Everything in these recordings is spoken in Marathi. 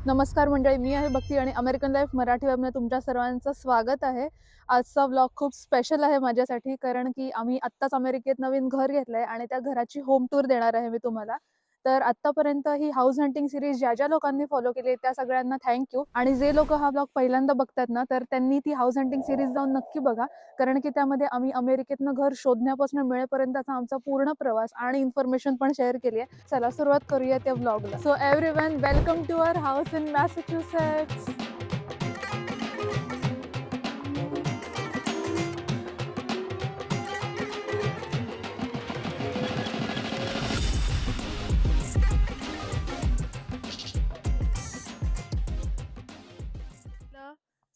नमस्कार मंडळी, मी आहे भक्ती आणि अमेरिकन लाईफ मराठी वेबमध्ये तुमच्या सर्वांचं स्वागत आहे. आजचा व्लॉग खूप स्पेशल आहे माझ्यासाठी, कारण की आम्ही आत्ताच अमेरिकेत नवीन घर घेतलंय आणि त्या घराची होम टूर देणार आहे मी तुम्हाला. तर आत्तापर्यंत ही हाऊस हंटिंग सिरीज ज्या ज्या लोकांनी फॉलो केली त्या सगळ्यांना थँक्यू. आणि जे लोक हा व्लॉग पहिल्यांदा बघतात ना, तर त्यांनी ती हाऊस हंटिंग सिरीज जाऊन नक्की बघा, कारण की त्यामध्ये आम्ही अमेरिकेतनं घर शोधण्यापासून मिळेपर्यंतचा आमचा पूर्ण प्रवास आणि इन्फॉर्मेशन पण शेअर केली आहे. चला सुरुवात करूया त्या व्लॉगला. So everyone, welcome to our house in Massachusetts.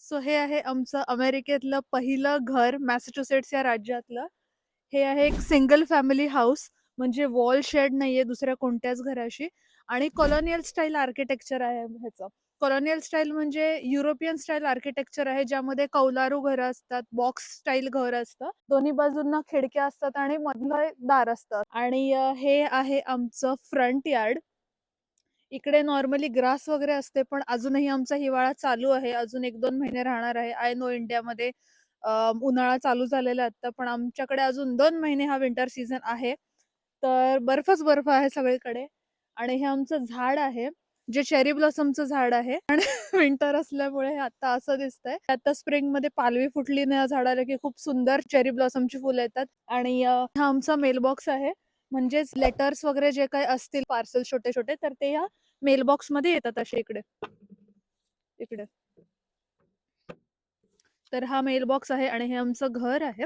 So हे आहे आमचं अमेरिकेतलं पहिलं घर, मॅसेच्युसेट्स या राज्यातलं. हे आहे एक सिंगल फॅमिली हाऊस, म्हणजे वॉल शेड नाहीये दुसऱ्या कोणत्याच घराशी, आणि कॉलोनियल स्टाईल आर्किटेक्चर आहे ह्याचं. कॉलोनियल स्टाईल म्हणजे युरोपियन स्टाईल आर्किटेक्चर आहे, ज्यामध्ये कौलारू घरं असतात, बॉक्स स्टाईल घर असतं, दोन्ही बाजूंना खिडक्या असतात आणि मधलं दार असतं. आणि हे आहे आमचं फ्रंट यार्ड. इकडे नॉर्मली ग्रास वगैरे असते, पण अजूनही आमचा हिवाळा चालू आहे, अजून 1-2 महिने राहणार आहे. आय नो इंडियामध्ये उन्हाळा चालू झालेला आता, पण आमच्याकडे अजून 2 महिने हा विंटर सीझन आहे. तर बर्फच बर्फ आहे सगळीकडे. आणि हे आमचं झाड आहे, जे चेरी ब्लॉसमचं झाड आहे. आणि विंटर असल्यामुळे हे आता असं दिसतंय. आता स्प्रिंग मध्ये पालवी फुटली ना या झाडाला, की खूप सुंदर चेरी ब्लॉसमची फुलं येतात. आणि हा आमचा मेलबॉक्स आहे, म्हणजेच लेटर्स वगैरे जे काही असतील, पार्सल छोटे छोटे, तर ते या मेलबॉक्स मध्ये येतात असे इकडे इकडे. तर हा मेलबॉक्स आहे आणि हे आमचं घर आहे.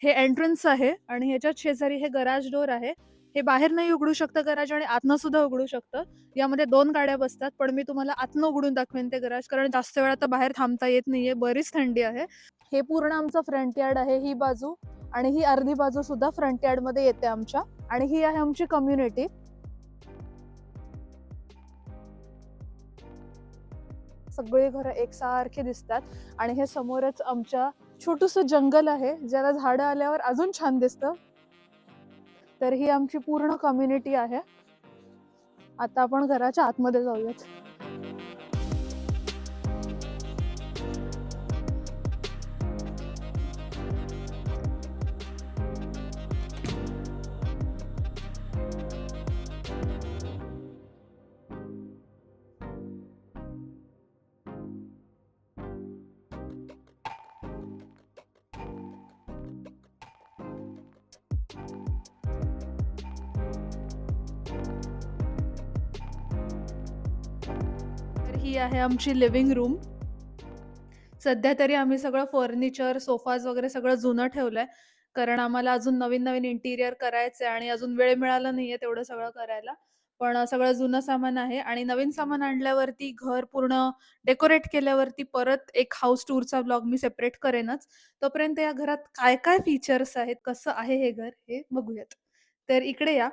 हे एंट्रन्स आहे आणि ह्याच्यात शेजारी हे गराज डोर आहे. हे बाहेर नाही उघडू शकतं गराज, आणि आतनं सुद्धा उघडू शकतं. यामध्ये 2 गाड्या बसतात, पण मी तुम्हाला आतनं उघडून दाखवेन ते गराज, कारण जास्त वेळ आता बाहेर थांबता येत नाहीये, बरीच थंडी आहे. हे पूर्ण आमचं फ्रंट यार्ड आहे, ही बाजू आणि ही अर्धी बाजू सुद्धा फ्रंट यार्ड मध्ये येते आमच्या. आणि ही आहे आमची कम्युनिटी. सगळे घर एकसारखे दिसतात. आणि हे समोरच आमच्या छोटूस जंगल आहे, ज्याला झाडं आल्यावर अजून छान दिसतं. तर ही आमची पूर्ण कम्युनिटी आहे. आता आपण घराच्या आतमध्ये जाऊयात. तर ही आहे आमची लिव्हिंग रूम. सध्या तरी आम्ही सगळं फर्निचर, सोफाज वगैरे सगळं जुनं ठेवलंय, कारण आम्हाला अजून नवीन नवीन इंटिरियर करायचंय आणि अजून वेळ मिळाला नाहीये तेवढं सगळं करायला. पण सगळं जुनं सामान आहे, आणि नवीन सामान आणल्यावरती, घर पूर्ण डेकोरेट केल्यावरती परत एक हाऊस टूरचा ब्लॉग मी सेपरेट करेनच. तोपर्यंत या घरात काय काय फीचर्स आहेत, कसं आहे हे घर, हे बघूयात. तर इकडे या.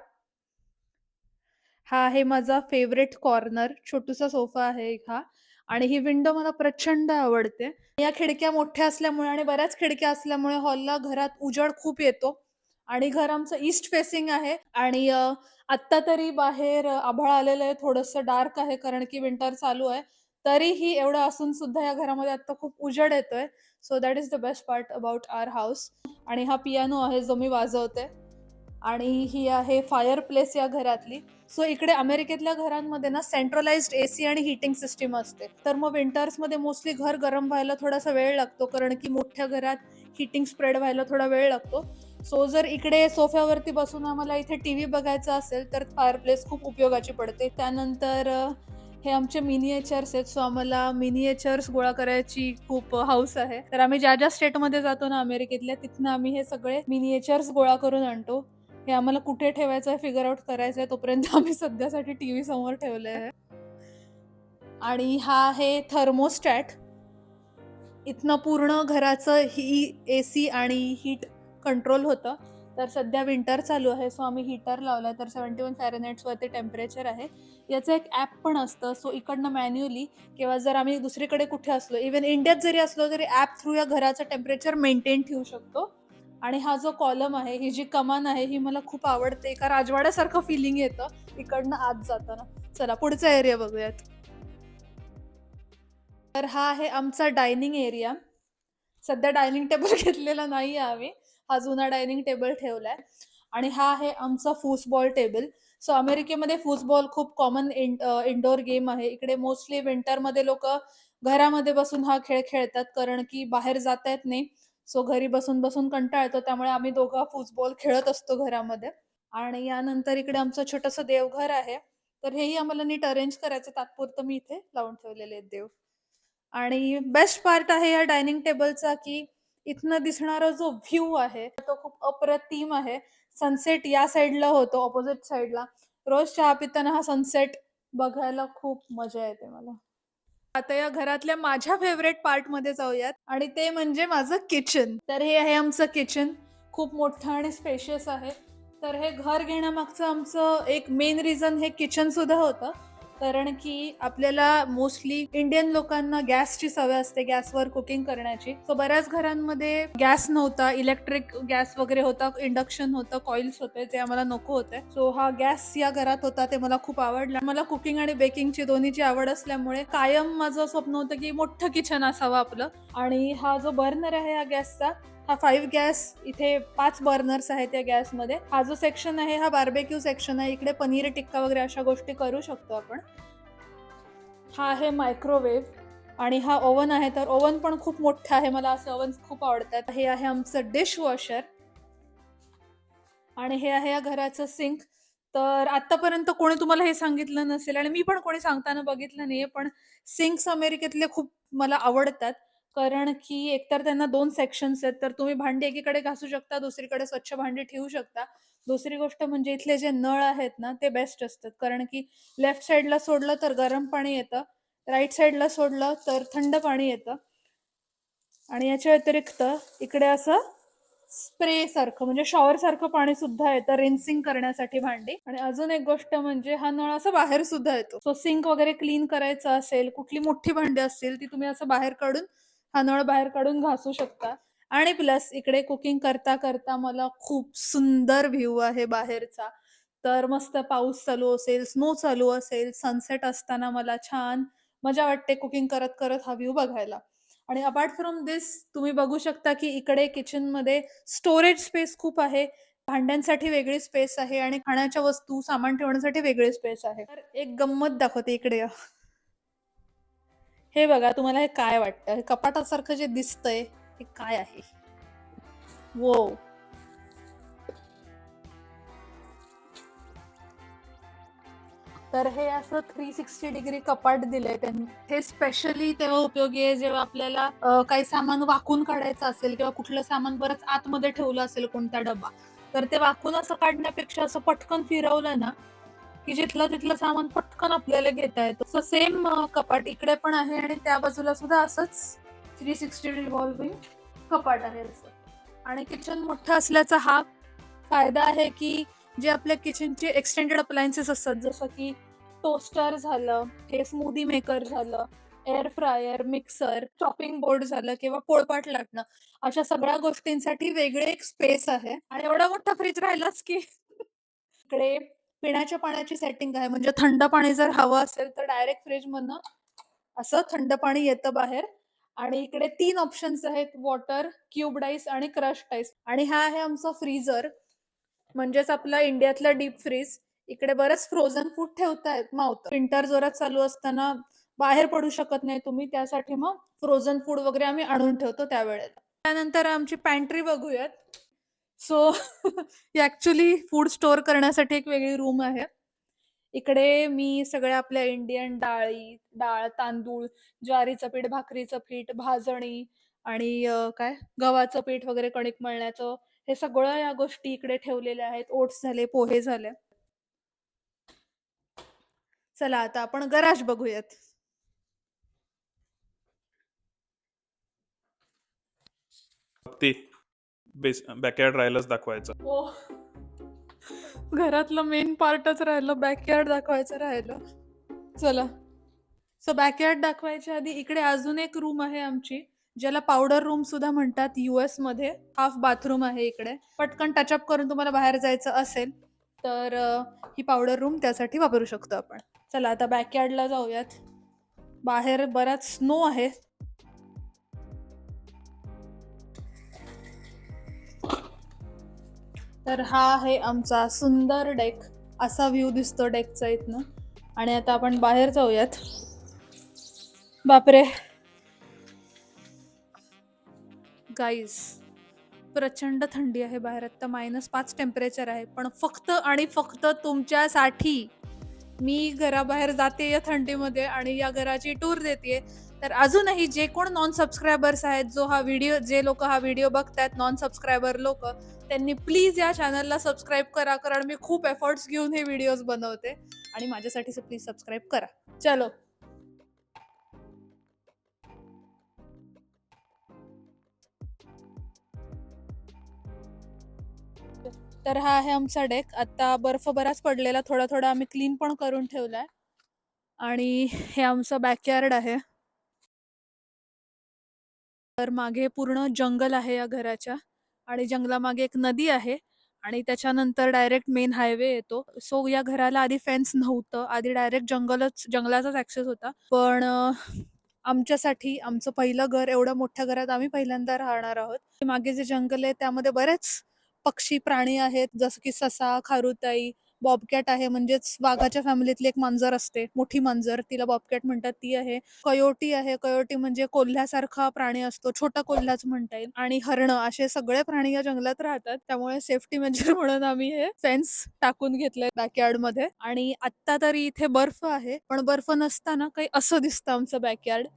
हा आहे माझा फेवरेट कॉर्नर, छोटूसा सोफा आहे एक हा. आणि ही विंडो मला प्रचंड आवडते. या खिडक्या मोठ्या असल्यामुळे आणि बऱ्याच खिडक्या असल्यामुळे हॉलला, घरात उजेड खूप येतो. आणि घर आमचं ईस्ट फेसिंग आहे. आणि आत्ता तरी बाहेर आभाळ आलेलं आहे, थोडंसं डार्क आहे, कारण की विंटर चालू आहे. तरीही एवढं असून सुद्धा या घरामध्ये आता खूप उजेड येतोय. So that is the best part about our house. आणि हा पियानो आहे जो मी वाजवते. आणि ही आहे फायर प्लेस या घरातली. सो इकडे अमेरिकेतल्या घरांमध्ये ना सेंट्रलाइज्ड एसी आणि हीटिंग सिस्टीम असते. तर मग विंटर्समध्ये मोस्टली घर गरम व्हायला थोडासा वेळ लागतो, कारण की मोठ्या घरात हीटिंग स्प्रेड व्हायला थोडा वेळ लागतो. सो जर इकडे सोफ्यावरती बसून आम्हाला इथे टीव्ही बघायचा असेल तर फायर प्लेस खूप उपयोगाची पडते. त्यानंतर हे आमचे मिनिएचर्स आहेत. सो आम्हाला मिनिएचर्स गोळा करायची खूप हौस आहे. तर आम्ही ज्या ज्या स्टेटमध्ये जातो ना अमेरिकेतल्या, तिथनं आम्ही हे सगळे मिनिएचर्स गोळा करून आणतो. हे आम्हाला कुठे ठेवायचं आहे फिगर आउट करायचंय, तोपर्यंत आम्ही सध्यासाठी टीव्ही समोर ठेवले आहे. आणि हा आहे थर्मोस्टॅट. इथनं पूर्ण घराचं ही एसी आणि हीट कंट्रोल होतं. तर सध्या विंटर चालू आहे, सो आम्ही हीटर लावलाय. तर 71 फॅरेनहाइट्स वरती टेम्परेचर आहे. याचं एक ॲप पण असतं. सो इकडनं मॅन्युअली किंवा जर आम्ही दुसरीकडे कुठे असलो, इव्हन इंडियात जरी असलो तरी ॲप थ्रू या घराचं टेम्परेचर मेंटेन ठेवू शकतो. आणि हा जो कॉलम आहे, ही जी कमान आहे, ही मला खूप आवडते. एका राजवाड्यासारखं फिलिंग येतं इकडनं आत जाताना. चला पुढचा एरिया बघूयात. तर हा आहे आमचा डायनिंग एरिया. सध्या डायनिंग टेबल घेतलेला नाही आम्ही. हा जुना डायनिंग टेबल ठेवलाय. आणि हा आहे आमचा फूसबॉल टेबल. सो अमेरिकेमध्ये फूसबॉल खूप कॉमन इंडोर गेम आहे. इकडे मोस्टली विंटरमध्ये लोक घरामध्ये बसून हा खेळ खेळतात, कारण की बाहेर जाता येत नाही. सो घरी बसून बसून कंटाळा येतो, त्यामुळे आम्ही दोघं फुटबॉल खेळत असतो घरामध्ये. आणि यानंतर इकडे आमचं छोटंसं देवघर आहे. तर हेही आम्हाला नीट अरेंज करायचं, तात्पुरतं मी इथे लावून ठेवलेले आहेत देव. आणि बेस्ट पार्ट आहे या डायनिंग टेबलचा, की इथनं दिसणारा जो व्ह्यू आहे तो खूप अप्रतिम आहे. सनसेट या साईडला होतो, ऑपोजिट साईडला. रोज चहा पिताना हा सनसेट बघायला खूप मजा येते मला. आता या घरातल्या माझ्या फेवरेट पार्ट मध्ये जाऊयात, आणि ते म्हणजे माझं किचन. तर हे आहे आमचं किचन. खूप मोठं आणि स्पेशियस आहे. तर हे घर घेण्यामागचं आमचं एक मेन रिझन हे किचन सुद्धा होतं, कारण की आपल्याला मोस्टली इंडियन लोकांना गॅसची सवय असते, गॅसवर कुकिंग करण्याची. सो बऱ्याच घरांमध्ये गॅस नव्हता, इलेक्ट्रिक गॅस वगैरे होता, इंडक्शन होतं, कॉइल्स होते, ते आम्हाला नको होते. सो हा गॅस या घरात होता, ते मला खूप आवडला. मला कुकिंग आणि बेकिंगची दोन्हीची आवड असल्यामुळे कायम माझं स्वप्न होतं की मोठं किचन असावं आपलं. आणि हा जो बर्नर आहे या गॅसचा, हा 5 गॅस, इथे 5 बर्नर्स आहेत या गॅसमध्ये. हा जो सेक्शन आहे हा बार्बेक्यू सेक्शन आहे. इकडे पनीर टिक्का वगैरे अशा गोष्टी करू शकतो आपण. हा आहे मायक्रोवेव्ह. आणि हा ओव्हन आहे. तर ओव्हन पण खूप मोठा आहे, मला असे ओव्हन खूप आवडतात. हे आहे आमचं डिशवॉशर. आणि हे आहे या घराचं सिंक. तर आतापर्यंत कोणी तुम्हाला हे सांगितलं नसेल, आणि मी पण कोणी सांगताना बघितलं नाहीये, पण सिंक्स अमेरिकेतले खूप मला आवडतात. कारण की एकतर त्यांना 2 सेक्शन्स आहेत, तर तुम्ही भांडी एकीकडे घासू शकता, दुसरीकडे स्वच्छ भांडी ठेवू शकता. दुसरी गोष्ट म्हणजे इथले जे नळ आहेत ना, ते बेस्ट असतात, कारण की लेफ्ट साइडला सोडलं तर गरम पाणी येतं, राईट साइडला सोडलं तर थंड पाणी येतं. आणि याच्या व्यतिरिक्त इकडे असं स्प्रे सारखं, म्हणजे शॉवर सारखं पाणी सुद्धा येतं रिन्सिंग करण्यासाठी भांडी. आणि अजून एक गोष्ट म्हणजे हा नळ असं बाहेर सुद्धा येतो. सो सिंक वगैरे क्लीन करायचं असेल, कुठली मोठी भांडी असतील, ती तुम्ही असं बाहेर काढून, हा नळ बाहेर काढून घासू शकता. आणि प्लस इकडे कुकिंग करता करता मला खूप सुंदर व्ह्यू आहे बाहेरचा. तर मस्त पाऊस चालू असेल, स्नो चालू असेल, सनसेट असताना मला छान मजा वाटते कुकिंग करत करत हा व्ह्यू बघायला. आणि अपार्ट फ्रॉम दिस तुम्ही बघू शकता की इकडे किचनमध्ये स्टोरेज स्पेस खूप आहे. भांड्यांसाठी वेगळी स्पेस आहे आणि खाण्याच्या वस्तू, सामान ठेवण्यासाठी वेगळी स्पेस आहे. तर एक गंमत दाखवते, इकडे या. हे बघा, तुम्हाला हे काय वाटतं? हे कपाटासारखं जे दिसतंय, हे काय आहे? वो. तर हे असं 360 डिग्री कपाट दिलंय त्यांनी. हे स्पेशली तेव्हा उपयोगी आहे जेव्हा आपल्याला काही सामान वाकून काढायचं असेल, किंवा कुठलं सामान बरंच आतमध्ये ठेवलं असेल कोणता डबा. तर ते वाकून असं काढण्यापेक्षा असं पटकन फिरवलं ना, की जिथलं तिथलं सामान पटकन आपल्याला घेता येतं. सो सेम कपाट इकडे पण आहे, आणि त्या बाजूला सुद्धा असंच 360 रिव्हॉल्विंग कपाट आहे असं. आणि किचन मोठं असल्याचा हा फायदा आहे, की जे आपल्या किचनचे एक्सटेंडेड अप्लायन्सेस असतात, जसं की टोस्टर झालं, हे स्मूदी मेकर झालं, air fryer, mixer, chopping board झालं, किंवा पोळपाट लाटणं, अशा सगळ्या गोष्टींसाठी वेगळे एक स्पेस आहे. आणि एवढा मोठा फ्रीज राहिलाच की इकडे पिण्याच्या पाण्याची सेटिंग आहे, म्हणजे थंड पाणी जर हवं असेल तर डायरेक्ट फ्रीज मधनं असं थंड पाणी येतं बाहेर. आणि इकडे 3 ऑप्शन्स आहेत: वॉटर, क्यूब्ड आईस आणि क्रश्ड आईस. आणि हा आहे आमचा फ्रीझर. म्हणजेच आपला इंडियातला डीप फ्रीज. इकडे बरंच फ्रोझन फूड मावतं. विंटर जोरात चालू असताना बाहेर पडू शकत नाही तुम्ही, त्यासाठी मग फ्रोझन फूड वगैरे आम्ही आणून ठेवतो त्यावेळेला. त्यानंतर आमची पॅन्ट्री बघूयात. सो ही ॲक्चुअली फूड स्टोअर करण्यासाठी एक वेगळी रूम आहे. इकडे मी सगळ्या आपल्या इंडियन डाळ, तांदूळ, ज्वारीचं पीठ, भाकरीचं पीठ, भाजणी आणि काय गव्हाचं पीठ वगैरे कणिक मळण्याचं, हे सगळं या गोष्टी इकडे ठेवलेल्या आहेत. ओट्स झाले, पोहे झाले. चला आता आपण गराज बघूयात. ते बॅकयार्ड राहिलंच दाखवायचं. हो. घरातलं मेन पार्टच राहिलं, बॅकयार्ड दाखवायचं राहिलं. चला. सो बॅकयार्ड दाखवायच्या आधी इकडे अजून एक रूम आहे आमची, ज्याला पावडर रूम सुद्धा म्हणतात US मध्ये. हाफ बाथरूम आहे इकडे. पटकन टचअप करून तुम्हाला बाहेर जायचं असेल तर ही पावडर रूम त्यासाठी वापरू शकतो आपण. चला आता बॅकयार्डला जाऊयात. बाहेर बराच स्नो आहे. तर हा आहे आमचा सुंदर डेक. असा व्ह्यू दिसतो डेकचा इथनं. आणि आता आपण बाहेर जाऊयात. बापरे गाईज, प्रचंड थंडी आहे बाहेर. आता -5 टेम्परेचर आहे. पण फक्त आणि फक्त तुमच्यासाठी मी घराबाहेर जाते या थंडीमध्ये आणि या घराची टूर देते. तर अजूनही जे कोण नॉन सबस्क्रायबर्स आहेत, जे लोक हा व्हिडिओ बघतात, नॉन सबस्क्रायबर लोक, त्यांनी प्लीज या चॅनलला सबस्क्राईब करा. कारण मी खूप एफर्ट्स घेऊन हे व्हिडिओज बनवते आणि माझ्यासाठी प्लीज सबस्क्राईब करा. चलो. तर हा आहे आमचा डेक. आता बर्फ बराच पडलेला, थोडा थोडा आम्ही क्लीन पण करून ठेवलाय. आणि हे आमचं बॅकयार्ड आहे. तर मागे पूर्ण जंगल आहे या घराच्या आणि जंगलामागे एक नदी आहे आणि त्याच्यानंतर डायरेक्ट मेन हायवे येतो. सो या घराला आधी फेन्स नव्हतं. आधी डायरेक्ट जंगलाचाच ऍक्सेस होता. पण आमच्यासाठी आमचं पहिलं घर, एवढं मोठ्या घरात आम्ही पहिल्यांदा राहणार आहोत. मागे जे जंगल आहे त्यामध्ये बरेच पक्षी प्राणी आहेत, जसं की ससा, खारुताई, बॉबकॅट आहे, म्हणजेच वाघाच्या फॅमिलीतली एक मांजर असते, मोठी मांजर, तिला बॉबकॅट म्हणतात, ती आहे. कयोटी आहे. कयोटी म्हणजे कोल्ह्यासारखा प्राणी असतो, छोटा कोल्हाच म्हणता येईल. आणि हरणं, असे सगळे प्राणी या जंगलात राहतात. त्यामुळे सेफ्टी मेजर म्हणून आम्ही हे फेन्स टाकून घेतलंय बॅकयार्ड मध्ये. आणि आता तरी इथे बर्फ आहे, पण बर्फ नसताना काही असं दिसतं आमचं बॅकयार्ड.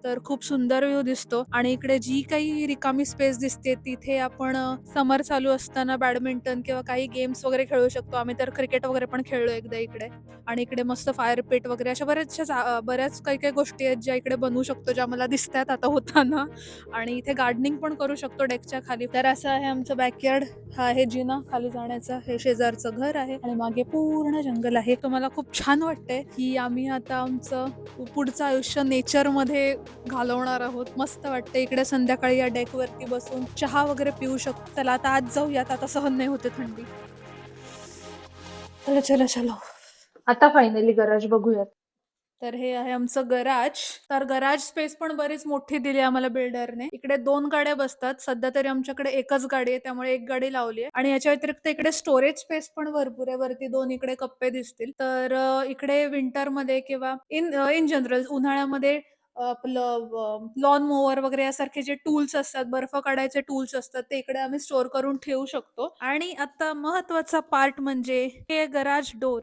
तर खूप सुंदर व्ह्यू दिसतो आणि इकडे जी काही रिकामी स्पेस दिसते तिथे आपण समर चालू असताना बॅडमिंटन किंवा काही गेम्स वगैरे खेळू शकतो. आम्ही तर क्रिकेट वगैरे पण खेळलो एकदा इकडे. आणि इकडे मस्त फायर पिट वगैरे अशा बऱ्याच काही काही गोष्टी आहेत ज्या इकडे बनवू शकतो, ज्या मला दिसतात आता होताना. आणि इथे गार्डनिंग पण करू शकतो डेकच्या खाली. तर असं आहे आमचं बॅकयार्ड. हा आहे जिना खाली जाण्याचा. हे शेजारचं घर आहे आणि मागे पूर्ण जंगल आहे. तुम्हाला खूप छान वाटतंय की आम्ही आता आमचं पुढचं आयुष्य नेचर मध्ये घालवणार आहोत. मस्त वाटतं इकडे संध्याकाळी या डेक वरती बसून चहा वगैरे पिऊ शकतो. चला आता आज जाऊयात, आता सहन नाही होते थंडी. चलो चलो चलो. आता फायनली गराज बघूयात. तर हे आहे आमचं गराज. तर गराज स्पेस पण बरीच मोठी दिली आम्हाला बिल्डरने. इकडे 2 गाड्या बसतात. सध्या तरी आमच्याकडे एकच गाडी आहे, त्यामुळे एक गाडी लावली आहे. आणि याच्या व्यतिरिक्त इकडे स्टोरेज स्पेस पण भरपूर आहे. वरती 2 इकडे कप्पे दिसतील. तर इकडे विंटरमध्ये किंवा इन जनरल उन्हाळ्यामध्ये आपलं लॉन मोवर वगैरे यासारखे जे टूल्स असतात, बर्फ काढायचे टूल्स असतात, ते इकडे आम्ही स्टोअर करून ठेवू शकतो. आणि आता महत्वाचा पार्ट म्हणजे हे गराज डोर.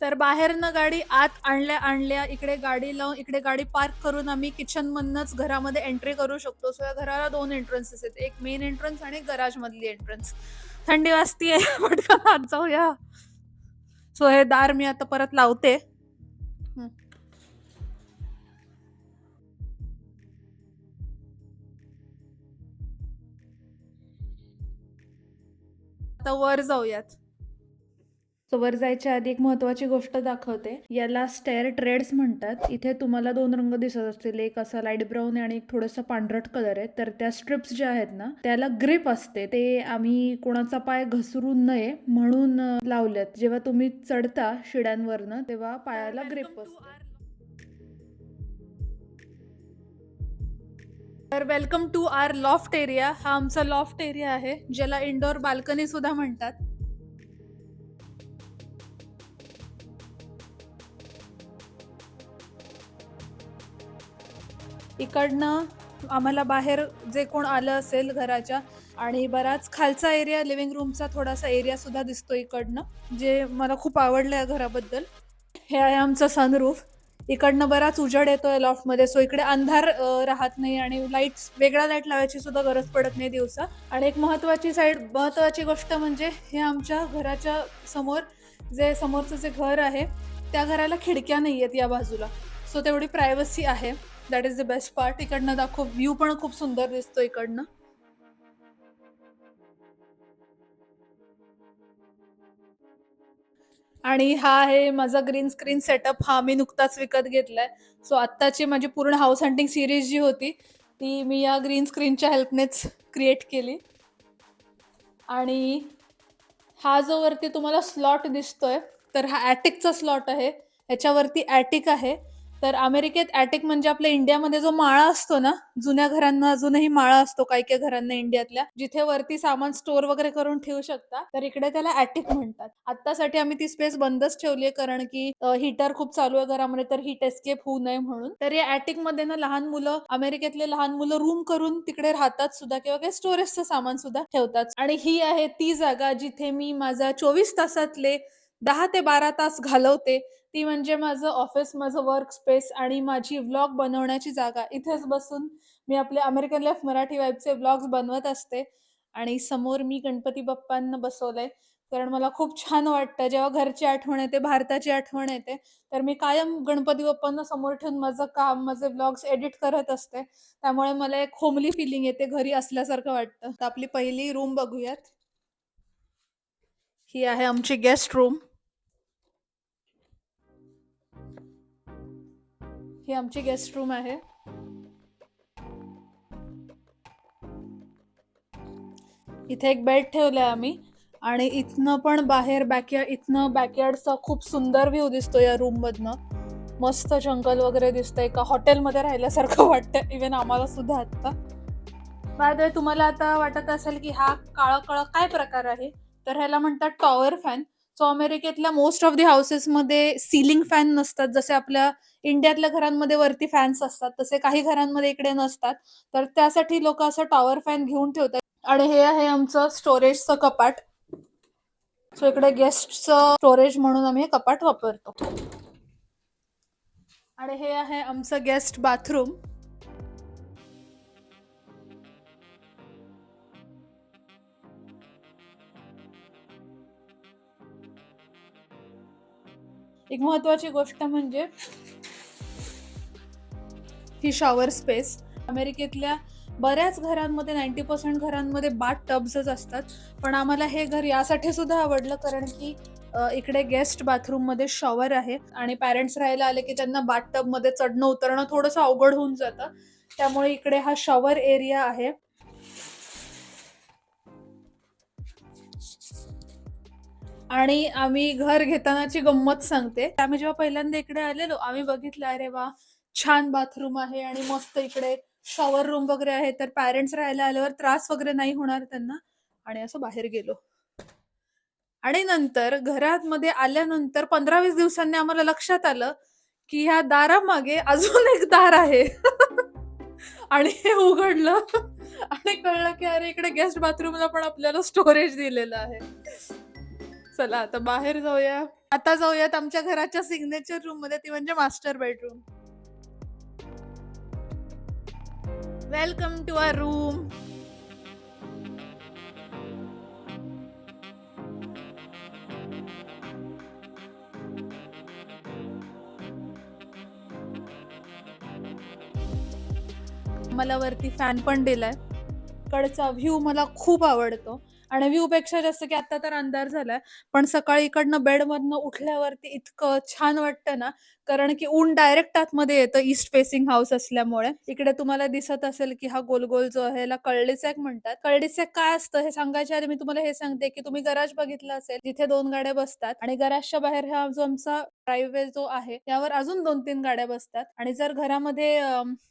तर बाहेरनं गाडी आत आणल्या इकडे गाडी लावून इकडे गाडी पार्क करून आम्ही किचन मधनच घरामध्ये एंट्री करू शकतो. सो या घराला 2 एंट्रन्सेस आहेत, एक मेन एंट्रन्स आणि गराज मधली एंट्रन्स. थंडी वाजतीये पटकन आत जाऊया. सो हे दार मी आता परत लावते. आता वर जाऊयात. सो वर जायच्या आधी एक महत्वाची गोष्ट दाखवते. याला स्टेअर ट्रेड्स म्हणतात. इथे तुम्हाला 2 रंग दिसत असतील. एक असा लाईट ब्राऊन आहे आणि एक थोडंसं पांढरट कलर आहे. तर त्या स्ट्रिप्स ज्या आहेत ना, त्याला ग्रिप असते. ते आम्ही कोणाचा पाय घसरू नये म्हणून लावलेत. जेव्हा तुम्ही चढता शिड्यांवरनं तेव्हा पायाला ग्रिप असते. तर welcome to our loft area. हा आमचा लॉफ्ट एरिया आहे, ज्याला इंडोर बाल्कनी सुद्धा म्हणतात. इकडनं आम्हाला बाहेर जे कोण आलं असेल घराच्या आणि बराच खालचा एरिया, लिव्हिंग रूमचा थोडासा एरिया सुद्धा दिसतो इकडनं, जे मला खूप आवडलं या घराबद्दल. हे आहे आमचं सनरूफ. इकडनं बराच उजेड येतोय लॉफ्टमध्ये, सो इकडे अंधार राहत नाही आणि लाईट्स, वेगळा लाईट लावायची सुद्धा गरज पडत नाही दिवसा. आणि एक महत्वाची गोष्ट म्हणजे हे आमच्या घराच्या समोर जे समोरचं जे घर आहे त्या घराला खिडक्या नाही आहेत या बाजूला, सो तेवढी प्रायव्हसी आहे. That is the best part. इकडनं दाखव, व्ह्यू पण खूप सुंदर दिसतो इकडनं. आणि हा आहे माझा ग्रीन स्क्रीन सेटअप. हा मी नुकताच विकत घेतलाय. सो आत्ताची माझी पूर्ण हाऊस हंटिंग सिरीज जी होती ती मी या ग्रीन स्क्रीनच्या हेल्पनेच क्रिएट केली. आणि हा जो वरती तुम्हाला स्लॉट दिसतोय, तर हा ॲटिकचा स्लॉट आहे. ह्याच्यावरती ॲटिक आहे. तर अमेरिकेत ॲटिक म्हणजे आपल्या इंडियामध्ये जो माळा असतो ना, जुन्या घरांना अजूनही माळा असतो काही काही घरांना इंडियातल्या, जिथे वरती सामान स्टोअर वगैरे करून ठेवू शकता, तर इकडे त्याला ॲटिक म्हणतात. आत्तासाठी आम्ही ती स्पेस बंदच ठेवली आहे, कारण की हीटर खूप चालू आहे घरामध्ये, तर हीट एस्केप होऊ नये म्हणून. तर या ॲटिक मध्ये ना लहान मुलं, अमेरिकेतले लहान मुलं रूम करून तिकडे राहतात सुद्धा, किंवा काही स्टोरेजचं सामान सुद्धा ठेवतात. आणि ही आहे ती जागा जिथे मी माझा 24 तासातले 10 ते 12 तास घालवते. ती म्हणजे माझं ऑफिस, माझं वर्क स्पेस आणि माझी व्लॉग बनवण्याची जागा. इथेच बसून मी आपले अमेरिकन लाईफ मराठी वाईबचे व्लॉग्स बनवत असते. आणि समोर मी गणपती बाप्पांना बसवलंय, कारण मला खूप छान वाटतं जेव्हा घरची आठवण येते, भारताची आठवण येते, तर मी कायम गणपती बाप्पांना समोर ठेवून माझं काम, माझे व्लॉग्स एडिट करत असते. त्यामुळे मला एक होमली फिलिंग येते, घरी असल्यासारखं वाटतं. तर आपली पहिली रूम बघूयात. ही आहे आमची गेस्ट रूम. ही आमची गेस्ट रूम आहे. इथे एक बेड ठेवलाय आम्ही. आणि इथनं पण बाहेर इथनं बॅकयार्डचा खूप सुंदर व्ह्यू दिसतो या रूम मधनं. मस्त जंगल वगैरे दिसतंय, का हॉटेलमध्ये राहिल्यासारखं वाटतं इव्हन आम्हाला सुद्धा आता. बाय द वे, तुम्हाला आता वाटत असेल की हा काळा काळा काय प्रकार आहे, तर ह्याला म्हणतात टॉवर फॅन. सो अमेरिकेतल्या मोस्ट ऑफ द हाऊसेसमध्ये सीलिंग फॅन नसतात, जसे आपल्या इंडियातल्या घरांमध्ये वरती फॅन्स असतात, तसे काही घरांमध्ये इकडे नसतात. तर त्यासाठी लोक असं टॉवर फॅन घेऊन ठेवतात. आणि हे आहे आमचं स्टोरेजचं कपाट. सो इकडे गेस्टचं स्टोरेज म्हणून आम्ही हे कपाट वापरतो. आणि हे आहे आमचं गेस्ट बाथरूम. एक महत्वाची गोष्ट म्हणजे ही शॉवर स्पेस. अमेरिकेतल्या बऱ्याच घरांमध्ये, 90% घरांमध्ये बाथ टब्सच असतात, पण आम्हाला हे घर यासाठी सुद्धा आवडलं कारण की इकडे गेस्ट बाथरूम मध्ये शॉवर आहे आणि पॅरेंट्स राहायला आले की त्यांना बाथ टब मध्ये चढणं उतरणं थोडंसं अवघड होऊन जातं. त्यामुळे इकडे हा शॉवर एरिया आहे. आणि आम्ही घर घेतानाची गंमत सांगते. आम्ही जेव्हा पहिल्यांदा इकडे आलेलो, आम्ही बघितलं, अरे वा, छान बाथरूम आहे आणि मस्त इकडे शॉवर रूम वगैरे आहे, तर पॅरेंट्स राहायला आल्यावर त्रास वगैरे नाही होणार त्यांना. आणि असं बाहेर गेलो. आणि नंतर घरात मध्ये आल्यानंतर 15-20 दिवसांनी आम्हाला लक्षात आलं की ह्या दारामागे अजून एक दार आहे. आणि हे उघडलं आणि कळलं की अरे इकडे गेस्ट बाथरूमला पण आपल्याला स्टोरेज दिलेलं आहे. चला आता बाहेर जाऊया. आता जाऊयात आमच्या घराच्या सिग्नेचर रूम मध्ये, ती म्हणजे master bedroom. Welcome to our room. मला वरती फॅन पण दिलाय. कडचा व्ह्यू मला खूप आवडतो. आणि व्ह्यू पेक्षा जास्त की आता तर अंधार झालाय, पण सकाळी इकडनं बेडमधनं उठल्यावरती इतकं छान वाटतं ना, कारण की ऊन डायरेक्ट आतमध्ये येतं ईस्ट फेसिंग हाऊस असल्यामुळे. इकडे तुम्हाला दिसत असेल की हा गोल-गोल जो आहे याला कळडीसॅक म्हणतात. कळडीसॅक काय असतं हे सांगायच्या आधी मी तुम्हाला हे सांगते, की तुम्ही गराज बघितलं असेल, जिथे 2 गाड्या बसतात आणि गराजच्या बाहेर हा जो आमचा ड्राईव्हवे जो आहे, त्यावर अजून 2-3 गाड्या बसतात आणि जर घरामध्ये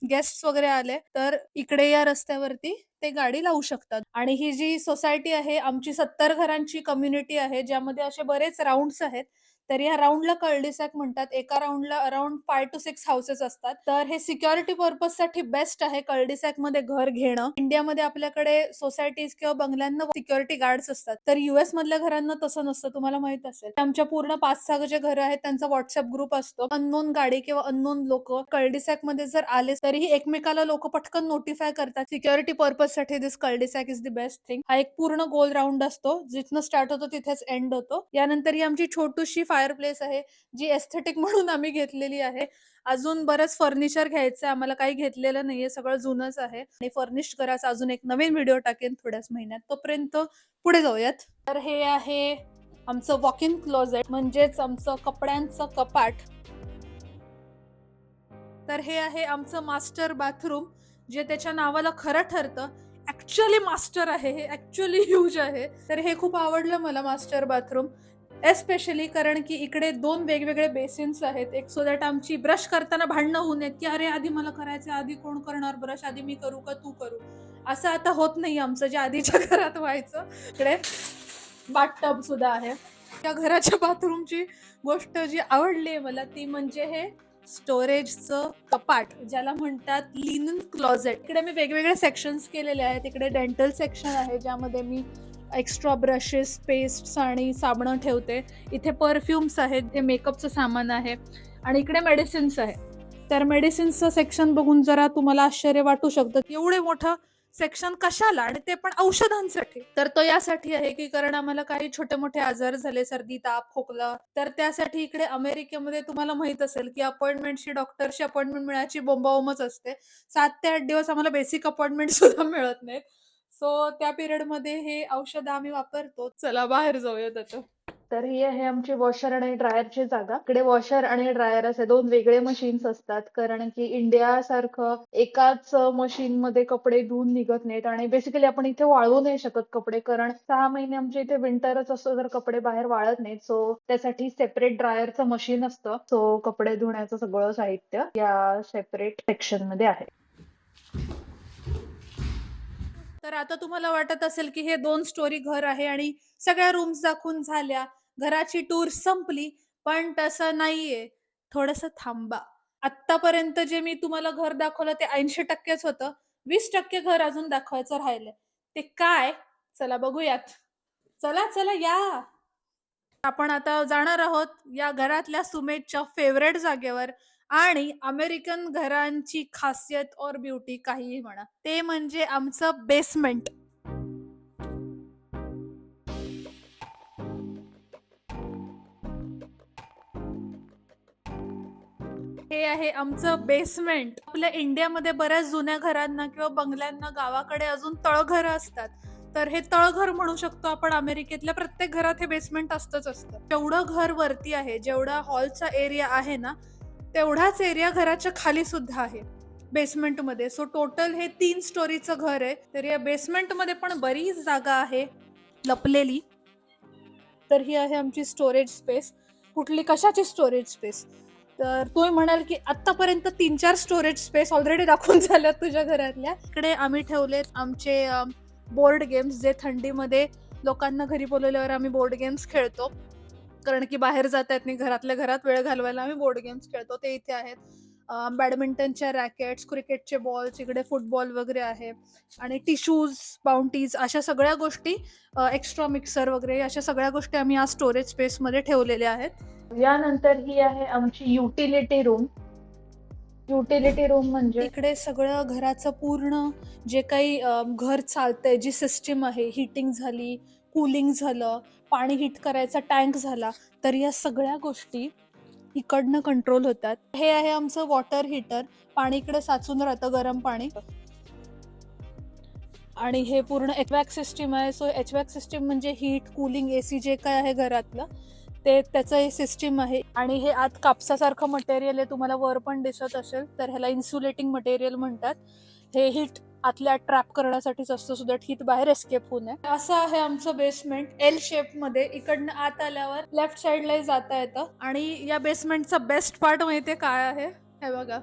गेस्ट्स वगैरे आले, तर इकडे या रस्त्यावरती ते गाडी लावू शकतात. आणि ही जी सोसायटी आहे आमची 70 घरांची कम्युनिटी आहे, ज्यामध्ये असे बरेच राउंड्स आहेत. तर या राउंडला कळडीसॅक म्हणतात. एका राउंडला अराउंड 5 to 6 हाउसेस असतात. तर हे सिक्युरिटी पर्पजसाठी बेस्ट आहे कळडीसॅकमध्ये घर घेणं. इंडियामध्ये आपल्याकडे सोसायटीज किंवा बंगल्यांना सिक्युरिटी गार्ड्स असतात. तर यूएस मधल्या घरांना तसं नसतं, तुम्हाला माहित असेल. आमच्या पूर्ण 5-6 जे घरं आहेत त्यांचा WhatsApp ग्रुप असतो. अननोन गाडी किंवा अननोन लोकं कळडीसॅकमध्ये जर आले तरीही एकमेकाला लोकं पटकन नोटिफाय करतात. सिक्युरिटी पर्पजसाठी this cul-de-sac is the best thing. हा एक पूर्ण गोल राउंड असतो. जिथनं स्टार्ट होतो तिथेच एंड होतो. यानंतर ही आमची छोटूशी फायर प्लेस आहे, जी एस्थेटिक म्हणून आम्ही घेतलेली आहे. अजून बरंच फर्निचर घ्यायचं आम्हाला, काही घेतलेलं नाहीये, सगळं जुनंच आहे आणि फर्निश्ड घराचा अजून एक नवीन व्हिडिओ टाकेन थोड्याच महिन्यात. तोपर्यंत पुढे जाऊयात. तर हे आहे आमचं वॉक इन क्लोजेट, म्हणजेच आमचं कपड्यांचं कपाट. तर हे आहे आमचं मास्टर बाथरूम, जे त्याच्या नावाला खरं ठरतं. ऍक्च्युअली मास्टर आहे हे, ऍक्च्युअली ह्यूज आहे. तर हे खूप आवडलं मला मास्टर बाथरूम, एस्पेशली कारण की इकडे 2 वेगवेगळे बेसिन्स आहेत. एक सो दॅट आमची ब्रश करताना भांडणं होऊ नयेत, की अरे आधी मला करायचं, आधी कोण करणार ब्रश, आधी मी करू का तू करू. असं आता होत नाही आमचं, जे आधीच्या घरात व्हायचं. इकडे बाथटब सुद्धा आहे. त्या घराच्या बाथरूमची गोष्ट जी आवडली मला ती म्हणजे हे स्टोरेजचं कपाट, ज्याला म्हणतात लिनन क्लोजेट. इकडे मी वेगवेगळे सेक्शन्स केलेले आहेत. इकडे डेंटल सेक्शन आहे, ज्यामध्ये मी एक्स्ट्रा ब्रशेस, पेस्ट्स आणि साबणं ठेवते. इथे परफ्युम्स आहेत, हे मेकअपचं सामान आहे आणि इकडे मेडिसिन्स आहे. तर मेडिसिन्सचं सेक्शन बघून जरा तुम्हाला आश्चर्य वाटू शकतं, की एवढे मोठं सेक्शन कशाला, आणि ते पण औषधांसाठी. तर तो यासाठी आहे की कारण आम्हाला काही छोटे मोठे आजार झाले, सर्दी, ताप, खोकला, तर त्यासाठी इकडे अमेरिकेमध्ये तुम्हाला माहित असेल की अपॉइंटमेंटची, डॉक्टरची अपॉइंटमेंट मिळायची बोंबाबोंबच असते. 7 ते 8 दिवस आम्हाला बेसिक अपॉइंटमेंट सुद्धा मिळत नाहीत. सो त्या पिरियडमध्ये हे औषध आम्ही वापरतो. चला बाहेर जाऊयात आता. तर ही आहे आमची वॉशर आणि ड्रायरची जागा. इकडे वॉशर आणि ड्रायर असे 2 वेगळे मशीन्स असतात, कारण की इंडियासारखं एकाच मशीन मध्ये कपडे धुवून निघत नाहीत आणि बेसिकली आपण इथे वाळवू नाही शकत कपडे, कारण 6 महिने आमच्या इथे विंटरच असतो, तर कपडे बाहेर वाळत नाहीत. सो त्यासाठी सेपरेट ड्रायरचं मशीन असतं. सो कपडे धुण्याचं सगळं साहित्य या सेपरेट सेक्शन मध्ये आहे. तर आता तुम्हाला वाटत असेल की हे 2 स्टोरी घर आहे आणि सगळ्या रूम्स दाखवून झाल्या, घराची टूर संपली. पण तसं नाहीये. थोडंसं थांबा. आत्तापर्यंत जे मी तुम्हाला घर दाखवलं ते 80%च होतं. 20% घर अजून दाखवायचं राहिलंय. ते काय? चला बघूयात. चला, चला या. आपण आता जाणार आहोत या घरातल्या सुमेधच्या फेवरेट जागेवर, आणि अमेरिकन घरांची खासियत और ब्युटी काहीही म्हणा, ते म्हणजे आमचं बेसमेंट. हे आहे आमचं बेसमेंट. आपल्या इंडियामध्ये बऱ्याच जुन्या घरांना किंवा बंगल्यांना गावाकडे अजून तळघरं असतात. तर हे तळघर म्हणू शकतो आपण. अमेरिकेतल्या प्रत्येक घरात हे बेसमेंट असतंच असतं. जेवढं घर वरती आहे, जेवढा हॉलचा एरिया आहे ना, तेवढाच एरिया घराच्या खाली सुद्धा आहे बेसमेंटमध्ये. सो टोटल हे 3 स्टोरीचं घर आहे. तर या बेसमेंटमध्ये पण बरीच जागा आहे लपलेली. तर ही आहे आमची स्टोरेज स्पेस. कुठली कशाची स्टोरेज स्पेस? तर तुम्ही म्हणाल की आतापर्यंत 3-4 स्टोरेज स्पेस ऑलरेडी दाखवून झाल्यात तुझ्या घरातल्या. इकडे आम्ही ठेवलेत आमचे बोर्ड गेम्स, जे थंडीमध्ये लोकांना घरी बोलवल्यावर आम्ही बोर्ड गेम्स खेळतो, कारण की बाहेर जाता येत नाही, घरातल्या घरात वेळ घालवायला आम्ही बोर्ड गेम्स खेळतो. ते इथे आहेत. बॅडमिंटनच्या रॅकेट्स, क्रिकेटचे बॉल्स, इकडे फुटबॉल वगैरे आहे आणि टिश्यूज, बाउंटीज, अशा सगळ्या गोष्टी, एक्स्ट्रा मिक्सर वगैरे, अशा सगळ्या गोष्टी आम्ही या स्टोरेज स्पेसमध्ये ठेवलेल्या आहेत. यानंतर ही आहे आमची युटिलिटी रूम. युटिलिटी रूम म्हणजे इकडे सगळं घराचं पूर्ण जे काही घर चालतंय, जी सिस्टीम आहे, हीटिंग झाली, कूलिंग झालं, पाणी हीट करायचा टँक झाला, तर या सगळ्या गोष्टी इकडनं कंट्रोल होतात. हे आहे आमचं वॉटर हीटर. पाणी इकडे साचून राहतं, गरम पाणी. आणि हे पूर्ण एचवॅक सिस्टीम आहे. सो एचवॅक सिस्टीम म्हणजे हीट कूलिंग एसी जे काय आहे घरातलं ते त्याचं हे सिस्टीम आहे. आणि हे आत कापसासारखं मटेरियल आहे, तुम्हाला वर पण दिसत असेल, तर ह्याला इन्सुलेटिंग मटेरियल म्हणतात. हे हीट आतल्या ट्रॅप करण्यासाठीच असतं, सो दॅट हीट बाहेर एस्केप होऊ नये. असं आहे आमचं बेसमेंट एल शेप मध्ये. इकडनं आत आल्यावर लेफ्ट साइडला जाता येतं. आणि या बेसमेंटचा बेस्ट पार्ट माहितीये काय आहे? हे बघा,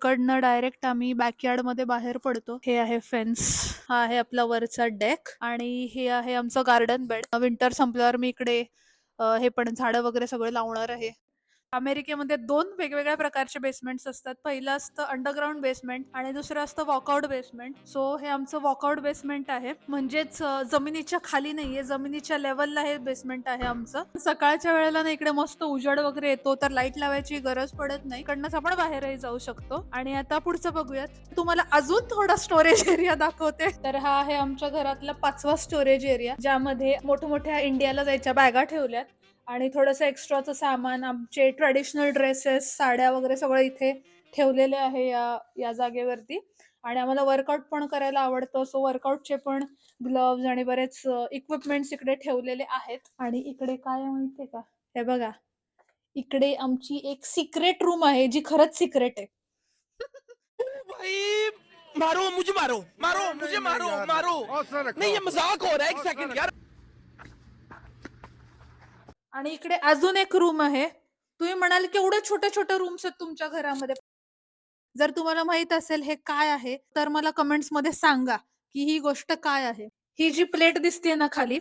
कडनं डायरेक्ट आम्ही बॅकयार्ड मध्ये बाहेर पडतो. हे आहे फेन्स, हा आहे आपला वरचा डेक, आणि हे आहे आमचं गार्डन बेड. विंटर संपल्यावर मी इकडे हे पण झाडं वगैरे सगळं लावणार आहे. अमेरिकेमध्ये 2 वेगवेगळ्या प्रकारचे बेसमेंट्स असतात. पहिलं असतं अंडरग्राऊंड बेसमेंट आणि दुसरं असतं वॉकआउट बेसमेंट. सो हे आमचं वॉकआउट बेसमेंट आहे, म्हणजेच जमिनीच्या खाली नाहीये, जमिनीच्या लेवलला हे बेसमेंट आहे आमचं. सकाळच्या वेळेला ना इकडे मस्त उजेड वगैरे येतो, तर लाईट लावायची गरज पडत नाही. इकडनंच आपण बाहेरही जाऊ शकतो. आणि आता पुढचं बघूयात, तुम्हाला अजून थोडा स्टोरेज एरिया दाखवते. तर हा आहे आमच्या घरातला 5वा स्टोरेज एरिया, ज्यामध्ये मोठमोठ्या इंडियाला जायच्या बॅगा ठेवल्यात आणि थोडंसं एक्स्ट्राचं सामान, आमचे ट्रेडिशनल ड्रेसेस, साड्या वगैरे सगळं इथे ठेवलेले आहे या जागेवरती. आणि आम्हाला वर्कआउट पण करायला आवडतं, सो वर्कआउटचे पण ग्लोव्ज आणि बरेच इक्विपमेंट्स इकडे ठेवलेले आहेत. आणि इकडे काय आहे माहितीये का? हे बघा, इकडे आमची एक सिक्रेट रूम आहे, जी खरंच सिक्रेट आहे. भाई मारो मुझे, मारो मारो मुझे, मारो मारो। नहीं ये मजाक हो रहा है, एक सेकंड यार। आणि इकडे अजून एक रूम आहे. तुम्ही म्हणाल की एवढे छोटे छोटे रूम्स आहेत तुमच्या घरामध्ये. जर तुम्हाला माहित असेल हे काय आहे, तर मला कमेंट्स मध्ये सांगा की ही गोष्ट काय आहे. ही जी प्लेट दिसते ना खाली,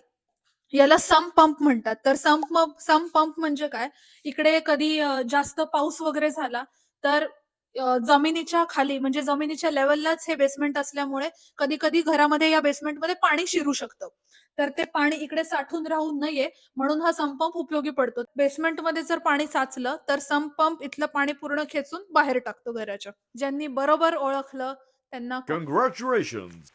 याला सम पंप म्हणतात. तर सम पंप म्हणजे काय? इकडे कधी जास्त पाऊस वगैरे झाला तर जमिनीच्या खाली, म्हणजे जमिनीच्या लेवललाच हे बेसमेंट असल्यामुळे कधी कधी घरामध्ये या बेसमेंटमध्ये पाणी शिरू शकतं. तर ते पाणी इकडे साठून राहू नये म्हणून हा सम पंप उपयोगी पडतो. बेसमेंटमध्ये जर पाणी साचलं तर सम पंप इथलं पाणी पूर्ण खेचून बाहेर टाकतो घराच्या. ज्यांनी बरोबर ओळखलं त्यांना Congratulations!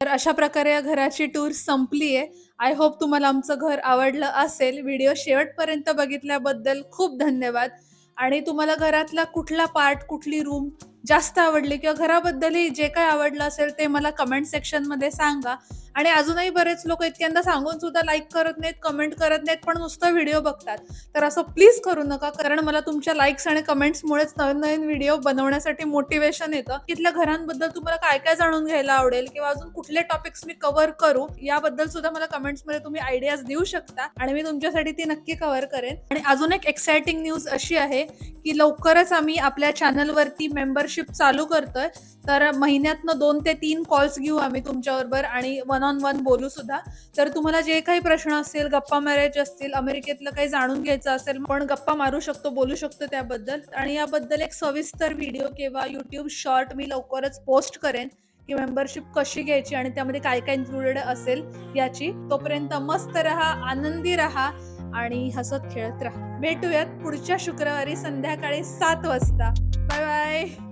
तर अशा प्रकारे या घराची टूर संपलीये. आय होप तुम्हाला आमचं घर आवडलं असेल. व्हिडिओ शेवटपर्यंत बघितल्याबद्दल खूप धन्यवाद. आणि तुम्हाला घरातला कुठला पार्ट, कुठली रूम जास्त आवडली किंवा घराबद्दलही जे काय आवडलं असेल ते मला कमेंट सेक्शन मध्ये सांगा. आणि अजूनही बरेच लोक इतक्यांदा सांगून सुद्धा लाईक करत नाहीत, कमेंट करत नाहीत, पण नुसतं व्हिडिओ बघतात. तर असं प्लीज करू नका, कारण मला तुमच्या लाईक्स आणि कमेंट्समुळेच नवीन नवीन व्हिडिओ बनवण्यासाठी मोटिवेशन येतं. तिथल्या घरांबद्दल तुम्हाला काय काय जाणून घ्यायला आवडेल किंवा अजून कुठले टॉपिक्स मी कव्हर करू, याबद्दल सुद्धा मला कमेंट्समध्ये तुम्ही आयडियाज देऊ शकता आणि मी तुमच्यासाठी ती नक्की कव्हर करेन. आणि अजून एक एक्साइटिंग न्यूज अशी आहे की लवकरच आम्ही आपल्या चॅनलवरती मेंबरशिप चालू करतोय. तर महिन्यातनं 2 ते 3 कॉल्स घेऊ आम्ही तुमच्याबरोबर आणि 1-on-1 बोलू सुद्धा. तर तुम्हाला जे काही प्रश्न असतील, गप्पा मारायचे असतील, अमेरिकेतलं काही जाणून घ्यायचं असेल, पण गप्पा मारू शकतो, बोलू शकतो त्याबद्दल. आणि याबद्दल एक सविस्तर व्हिडिओ किंवा युट्यूब शॉर्ट मी लवकरच पोस्ट करेन की मेंबरशिप कशी घ्यायची आणि त्यामध्ये काय काय इन्क्लुडेड असेल याची. तोपर्यंत मस्त राहा, आनंदी राहा आणि हसत खेळत राहा. भेटूयात पुढच्या शुक्रवारी संध्याकाळी 7 वाजता. Bye bye.